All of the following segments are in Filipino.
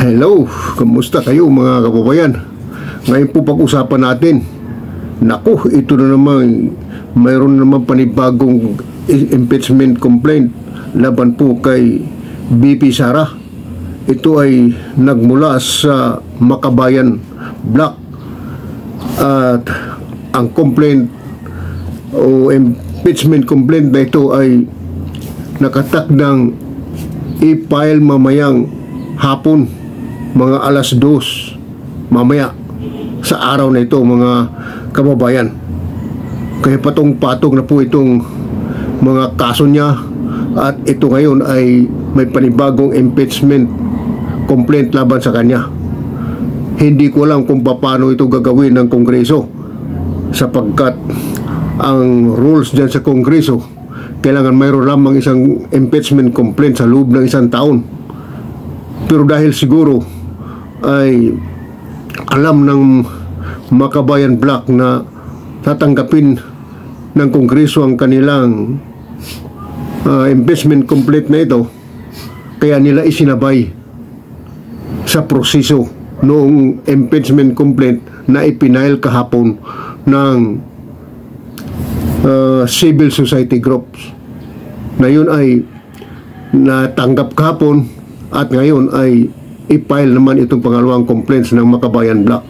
Hello, kamusta kayo mga kababayan? Ngayon po pag-usapan natin. Naku, ito na naman, mayroon naman panibagong impeachment complaint laban po kay BP Sara. Ito ay nagmula sa Makabayan Block. At ang complaint o impeachment complaint na ito ay nakatakdang i-file mamayang hapon, mga alas 2 mamaya sa araw na ito mga kababayan. Kaya patong-patong na po itong mga kaso niya at ito ngayon ay may panibagong impeachment complaint laban sa kanya. Hindi ko alam kung paano ito gagawin ng Kongreso sapagkat ang rules dyan sa Kongreso kailangan mayroon lamang isang impeachment complaint sa loob ng isang taon. Pero dahil siguro ay alam ng Makabayan Block na tatanggapin ng Kongreso ang kanilang impeachment complaint na ito, kaya nila isinabay sa proseso noong impeachment complaint na ipinail kahapon ng civil society groups na yun ay natanggap kahapon at ngayon ay i-file naman itong pangalawang complaints ng Makabayan Block.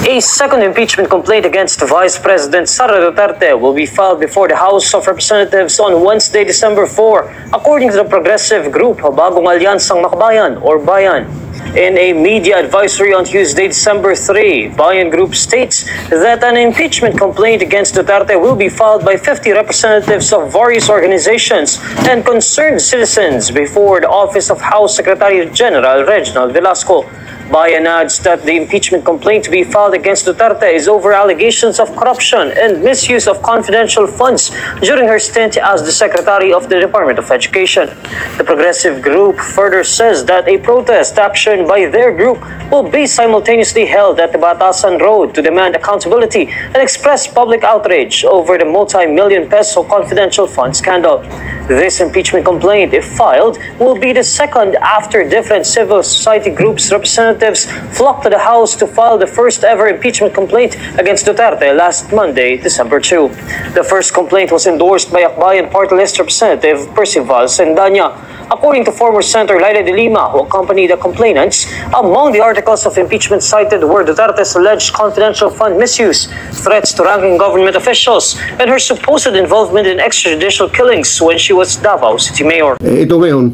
A second impeachment complaint against Vice President Sara Duterte will be filed before the House of Representatives on Wednesday, December 4, according to the progressive group Bagong Alyansang Makabayan or Bayan. In a media advisory on Tuesday, December 3, Bayan Group states that an impeachment complaint against Duterte will be filed by 50 representatives of various organizations and concerned citizens before the Office of House Secretary General Reginald Velasco. Bayan adds that the impeachment complaint to be filed against Duterte is over allegations of corruption and misuse of confidential funds during her stint as the Secretary of the Department of Education. The progressive group further says that a protest action by their group will be simultaneously held at the Batasan Road to demand accountability and express public outrage over the multi-million peso confidential fund scandal. This impeachment complaint, if filed, will be the second after different civil society groups' representatives flocked to the House to file the first ever impeachment complaint against Duterte last Monday, December 2. The first complaint was endorsed by Akbayan Party List Representative Percival Sendanya. According to former Senator Laila de Lima, who accompanied the complainants, among the articles of impeachment cited were Duterte's alleged confidential fund misuse, threats to ranking government officials, and her supposed involvement in extrajudicial killings when she was Davao City Mayor. Ito ngayon,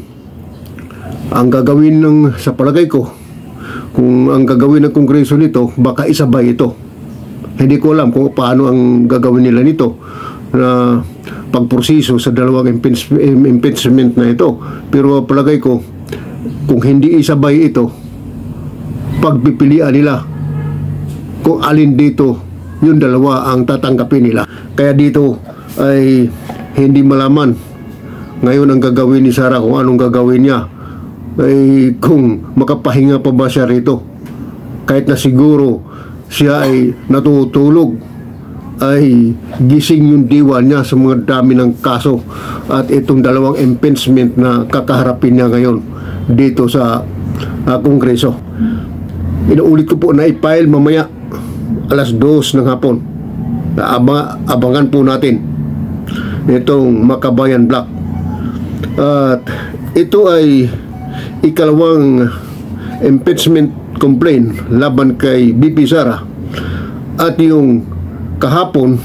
ang gagawin sa palagay ko, kung ang gagawin ng Kongreso nito, baka isabay ito. Hindi ko alam kung paano ang gagawin nila nito na pagproseso sa dalawang impeachment na ito. Pero palagay ko, kung hindi isabay ito, pagpipilian nila kung alin dito yung dalawa ang tatanggapin nila. Kaya dito ay hindi malaman ngayon ang gagawin ni Sara, kung anong gagawin niya, ay kung makapahinga pa ba siya rito. Kahit na siguro siya ay natutulog, ay gising yung diwa niya sa mga dami ng kaso at itong dalawang impeachment na kakaharapin niya ngayon dito sa Kongreso. Inuulit ko po na i-file mamaya alas 2 ng hapon. Abangan po natin itong Makabayan Block. At ito ay ikalawang impeachment complaint laban kay BP Sara, at yung kahapon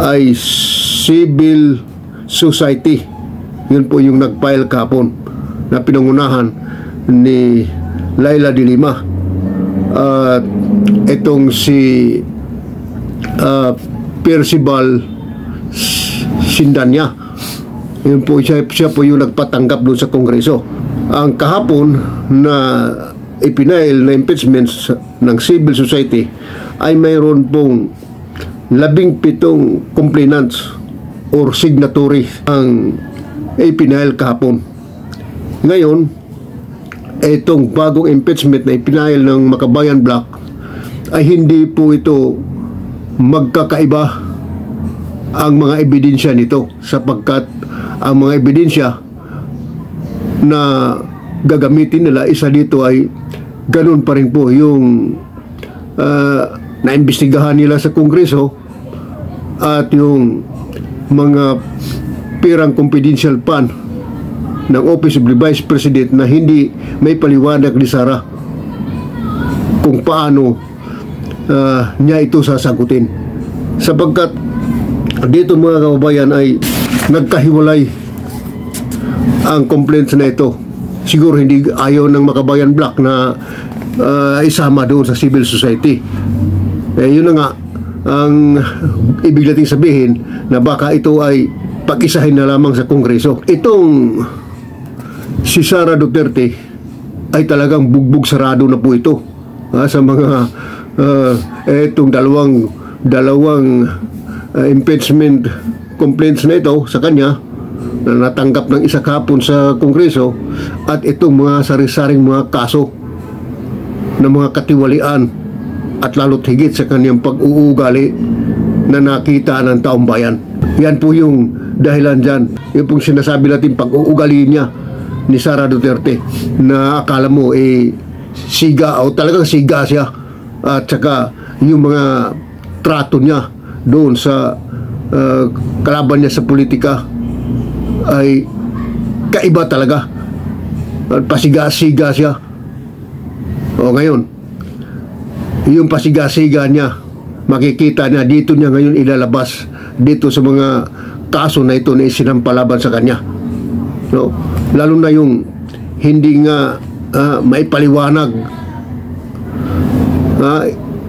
ay civil society, yun po yung nag-file kahapon na pinangunahan ni Laila de Lima. At itong si Percival Sindanya, yun po, siya po yung nagpatanggap doon sa Kongreso. Ang kahapon na ipinail na impeachment ng civil society ay mayroon pong 17 complainants or signatory ang ipinail kahapon. Ngayon, itong bagong impeachment na ipinail ng Makabayan Block ay hindi po ito magkakaiba ang mga ebidensya nito, sapagkat ang mga ebidensya na gagamitin nila. Isa dito ay ganun pa rin po yung naimbestigahan nila sa Kongreso at yung mga pirang confidential fund ng Office of the Vice President na hindi may paliwanag ni Sara kung paano niya ito sasagutin. Sapagkat dito mga kababayan ay nagkahiwalay ang complaints na ito. Siguro hindi ayaw ng Makabayan Black na isama doon sa civil society. Yun na nga ang ibig nating sabihin na baka ito ay pag-isahin na lamang sa Kongreso. Itong si Sara Duterte ay talagang bugbog sarado na po ito sa mga itong dalawang impeachment complaints na ito sa kanya na natanggap ng isa kahapon sa Kongreso, at itong mga sari-saring mga kaso ng mga katiwalian at lalo't higit sa kanyang pag-uugali na nakita ng taong bayan. Yan po yung dahilan dyan. Yung pong sinasabi natin pag-uugali niya ni Sara Duterte na akala mo siga o talagang siga siya, at saka yung mga trato niya doon sa kalaban niya sa politika ay kaiba talaga. Pasiga-siga siya. O ngayon, yung pasiga-siga niya, makikita niya dito niya ngayon ilalabas dito sa mga kaso na ito na isinampalaban sa kanya. No? Lalo na yung hindi nga maipaliwanag.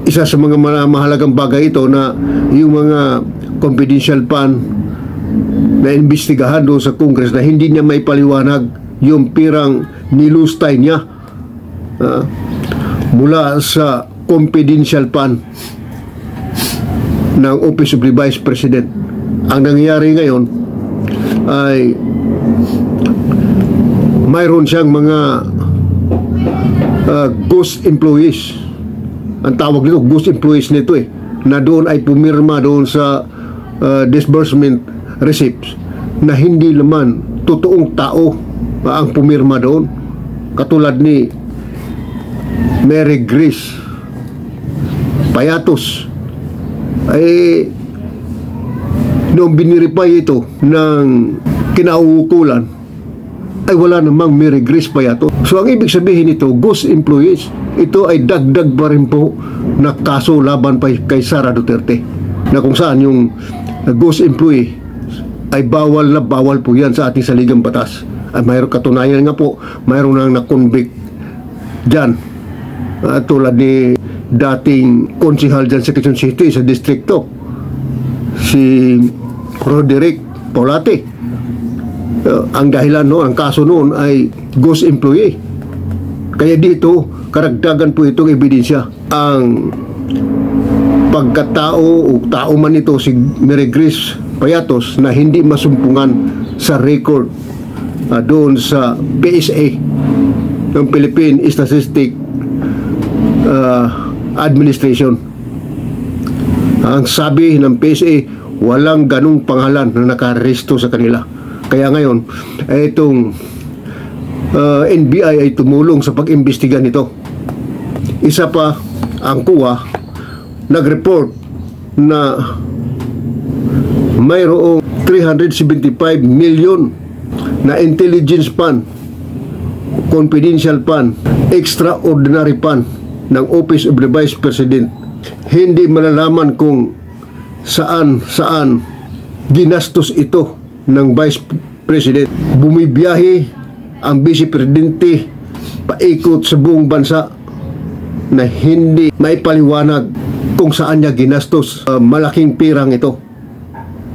Isa sa mga mahalagang bagay ito na yung mga confidential fund na imbestigahan doon sa Congress na hindi niya maipaliwanag yung pirang nilustay niya mula sa confidential fund ng Office of the Vice President. Ang nangyayari ngayon ay mayroon siyang mga ghost employees. Ang tawag nito, ghost employees nito na doon ay pumirma doon sa disbursement receipts na hindi naman totoong tao ang pumirma doon, katulad ni Mary Grace Payatos. Ay noong biniripay ito ng kinauukulan ay wala namang Mary Grace Payatos. So ang ibig sabihin nito, ghost employees. Ito ay dagdag pa rin po na kaso laban pa kay Sara Duterte, na kung saan yung ghost employee ay bawal na bawal po yan sa ating saligang batas. Ay mayroong katunayan nga po, mayroon nang na-convict dyan, tulad ni dating konsihal dyan sa Quezon City sa distrikto, si Roderick Paulate. Ang dahilan ang kaso noon ay ghost employee. Kaya dito karagdagan po itong ebidensya. Ang pagkatao o tao man ito si Mary Grace Payatos na hindi masumpungan sa record doon sa PSA ng Philippine Statistics Administration. Ang sabi ng PSA, walang ganung pangalan na nakaresto sa kanila. Kaya ngayon itong NBI ay tumulong sa pag-imbestiga nito. Isa pa, ang COA nag-report na mayroong 375 million na intelligence fund, confidential fund, extraordinary fund ng Office of the Vice President. Hindi malalaman kung saan ginastos ito ng Vice President. Bumibiyahe ang Vice Presidente paikot sa buong bansa na hindi maipaliwanag kung saan niya ginastos malaking pirang ito.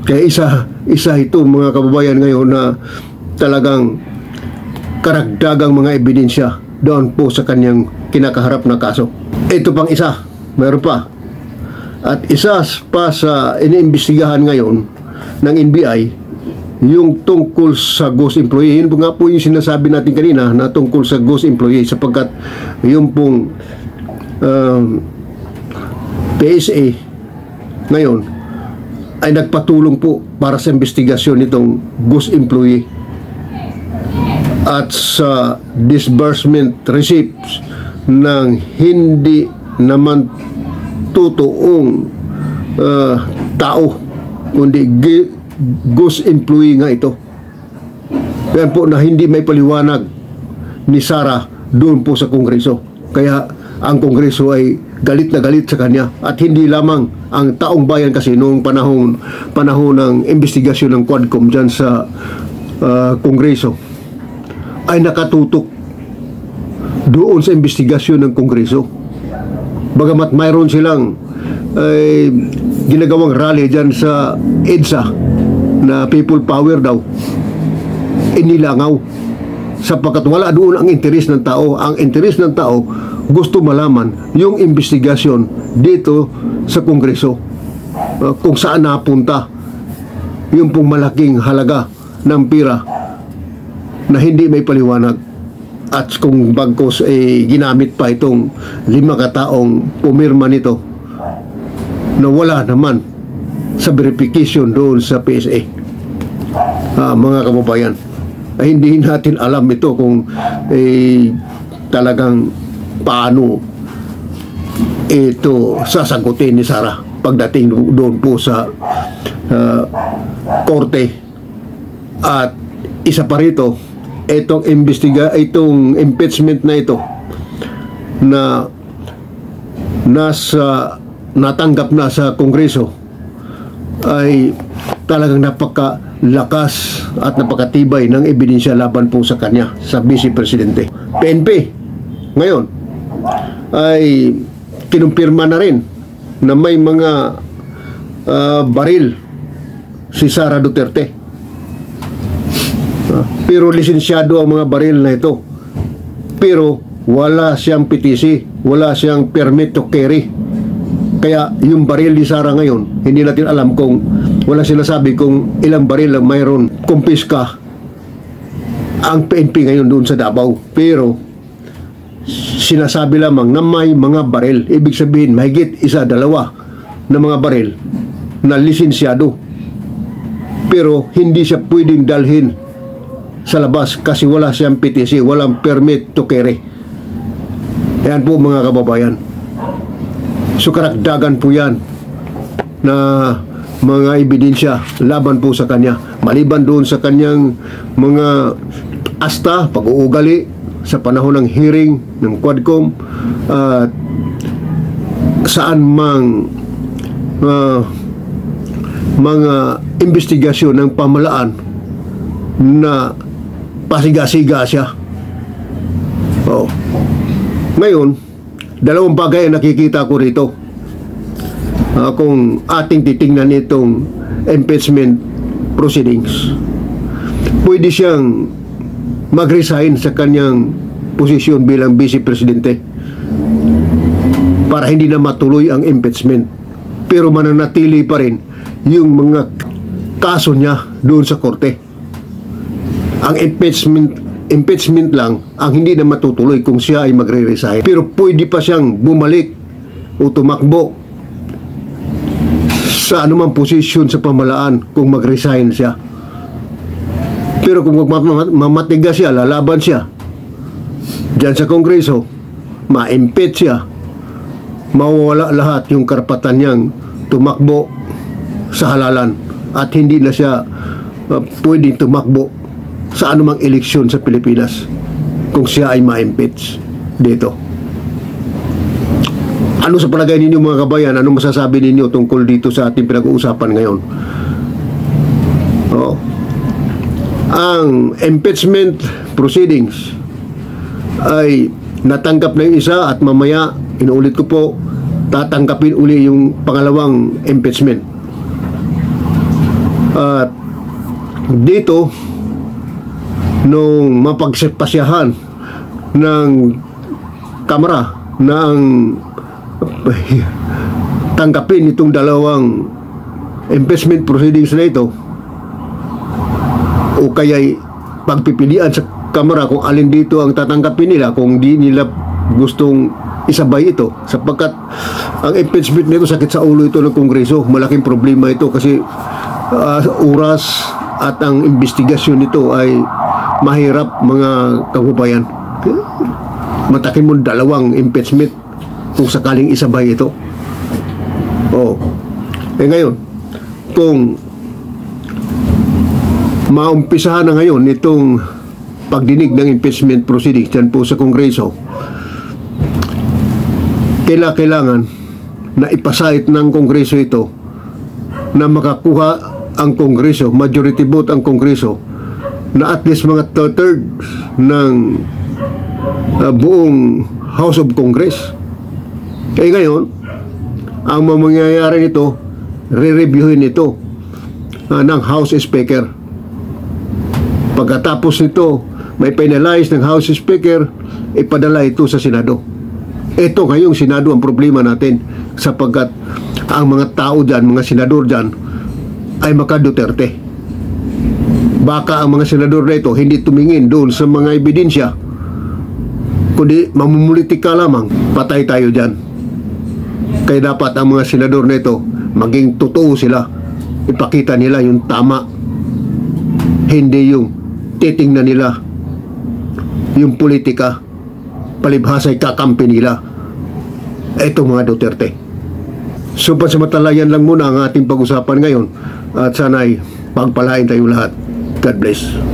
Kaya isa ito mga kababayan ngayon na talagang karagdagang mga ebidensya doon po sa kanyang kinakaharap na kaso. Ito pang isa, mayroon pa. At isa pa sa iniimbestigahan ngayon ng NBI, yung tungkol sa ghost employee. Yun nga po yung sinasabi natin kanina na tungkol sa ghost employee, sapagkat yung pong PSA ngayon ay nagpatulong po para sa investigasyon nitong ghost employee. at sa disbursement receipts ng hindi naman totoong tao, kundi ghost employee nga ito. Yan po na hindi may paliwanag ni Sara doon po sa Kongreso. Kaya ang Kongreso ay galit na galit sa kanya, at hindi lamang ang taong bayan, kasi noong panahon ng investigasyon ng Quadcom dyan sa Kongreso ay nakatutok doon sa investigasyon ng Kongreso. Bagamat mayroon silang ginagawang rally dyan sa EDSA na people power daw, inilangaw sapagkat wala doon ang interes ng tao. Ang interes ng tao gusto malaman yung investigasyon dito sa Kongreso, kung saan napunta yung pong malaking halaga ng pira na hindi may paliwanag, at kung bagkos ginamit pa itong 5 kataong pumirma nito na wala naman sa verification doon sa PSA. Mga kababayan, hindi natin alam ito kung talagang paano ito sasagutin ni Sara pagdating doon po sa korte. At isa pa rito, itong impeachment na ito na natanggap na sa Kongreso ay talagang napakalakas at napakatibay ng ebidensya laban po sa kanya, sa Vice Presidente. PNP ngayon ay kinumpirma na rin na may mga baril si Sara Duterte. Pero lisensyado ang mga baril na ito. Pero wala siyang PTC, wala siyang permit to carry. Kaya yung baril ni Sara ngayon, hindi natin alam kung, wala sila sabi kung ilang baril ang mayroon kumpiska ang PNP ngayon doon sa Davao. Pero sinasabi lamang na may mga baril. Ibig sabihin, mahigit 1-2 na mga baril na lisensyado. Pero hindi siya pwedeng dalhin sa labas kasi wala siyang PTC, walang permit to carry. Ayan po mga kababayan. So karagdagan po yan na mga ebidensya laban po sa kanya, maliban doon sa kanyang mga asta, pag-uugali sa panahon ng hearing ng Quadcom, saan mang mga investigasyon ng pamahalaan na pasiga-siga siya. Ngayon, dalawang bagay ang nakikita ko rito. Kung ating titingnan itong impeachment proceedings, pwede siyang mag-resign sa kanyang posisyon bilang Vice Presidente para hindi na matuloy ang impeachment, pero mananatili pa rin yung mga kaso niya doon sa korte. Ang impeachment lang ang hindi na matutuloy kung siya ay magre-resign, pero pwede pa siyang bumalik o tumakbo sa anumang posisyon sa pamahalaan kung mag-resign siya. Pero kung mamatigas siya, lalaban siya diyan sa Kongreso, ma-impeach siya, mawawala lahat yung karapatan niyang tumakbo sa halalan, at hindi na siya pwedeng tumakbo sa anumang eleksyon sa Pilipinas kung siya ay ma-impeach dito. Ano sa palagay ninyo mga kabayan? Ano masasabi ninyo tungkol dito sa ating pinag-uusapan ngayon? Ang impeachment proceedings ay natanggap na yung isa, at mamaya, inuulit ko po, tatanggapin uli yung pangalawang impeachment. At dito, nung mapagpasyahan ng Kamara na ang tanggapin itong dalawang impeachment proceedings na ito, o kaya'y pagpipilian sa Kamara kung alin dito ang tatanggapin nila, kung di nila gustong isabay ito, sapagkat ang impeachment nito, sakit sa ulo ito ng Kongreso. Malaking problema ito kasi oras at ang investigasyon nito ay mahirap mga kababayan. Matakin mo dalawang impeachment kung sakaling isabay ito. Oh. Ngayon, kung maumpisahan na ngayon itong pagdinig ng impeachment proceedings dyan po sa Kongreso, kailangan na ipasait ng Kongreso ito na makakuha ang Kongreso, majority vote ang Kongreso, na at least mga two-thirds ng buong House of Congress. Ngayon, ang mangyayari nito, re-reviewin ito ng House Speaker. Pagkatapos nito, may finalize ng House Speaker, ipadala ito sa Senado. Ito ngayong Senado ang problema natin, sapagkat ang mga tao dyan, mga senador dyan, ay maka-Duterte. Baka ang mga senador na ito hindi tumingin doon sa mga ebidensya, kundi mamumulitika lamang, patay tayo dyan. Kaya dapat ang mga senador na ito, maging totoo sila. Ipakita nila yung tama. Hindi yung titingnan nila yung politika, palibhasay kakampi nila. Ito mga Duterte. So pansamantalayan lang muna ang ating pag-usapan ngayon at sana'y pagpalain tayong lahat. God bless.